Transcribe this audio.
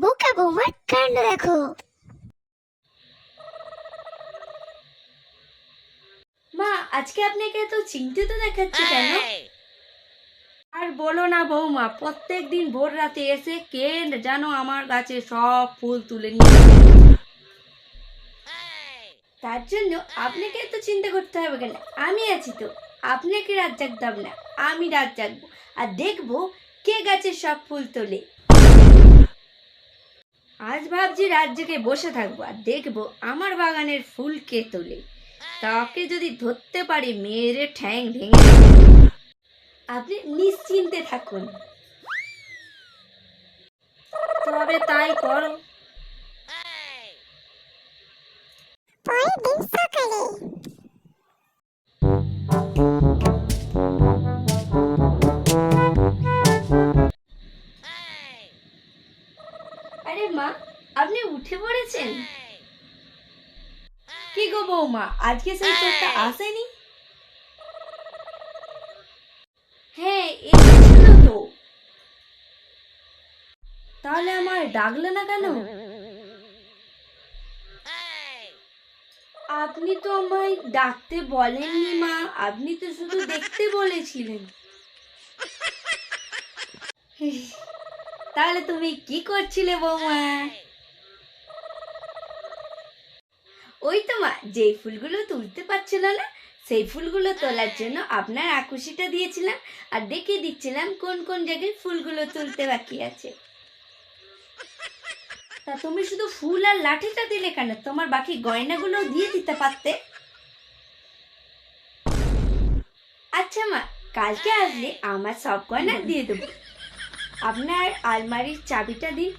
বোকা বৌমার কাণ্ড দেখো। মা, আজকে আপনাকে এত চিন্তিত দেখাচ্ছে কেন? আর বলো না বৌমা, প্রত্যেকদিন ভোর রাতে এসে কে যেন আমার গাছে সব ফুল তুলে নিয়ে যায়। তার জন্য আপনাকে এত চিন্তা করতে হবে কেন? আমি আছি তো। আপনাকে রাত জাগতে হবে না, আমি রাত জাগবো আর দেখবো কে গাছের সব ফুল তোলে। আজ ভাবছি রাত জেগে বসে থাকবো আর দেখবো আমার বাগানের ফুল কে তোলে। তাকে যদি ধরতে পারি মেরে ঠ্যাং ভেঙে দেবো। আপনি নিশ্চিন্তে থাকুন, তবে তাই করো। পরের দিন সকালে আরে মা, আপনি উঠে পড়েছেন? কি গো বৌমা, আজকে সেই চোরটা আসেনি? হ্যাঁ, এসেছিল তো। তাহলে আমার ডাকলে না কেন? আপনি তো আমায় ডাকতে বলেননি মা, আপনি তো শুধু দেখতে বলেছিলেন। তাহলে তুমি কি করছিলে বৌমা? ওই তো মা, যেই ফুলগুলো তুলতে পারছিল না সেই ফুলগুলো তোলার জন্য আপনার আকুশিটা দিয়েছিলাম আর দেখিয়ে দিচ্ছিলাম কোন কোন জায়গায় ফুলগুলো তুলতে বাকি আছে। তা তুমি শুধু ফুল আর লাঠিটা দিলে কেন? তোমার বাকি গয়নাগুলো দিয়ে দিতে পারতে। আচ্ছা মা, কালকে আসলে আমার সব গয়না দিয়ে দেবো। আপনার আলমারির চাবিটা দিন।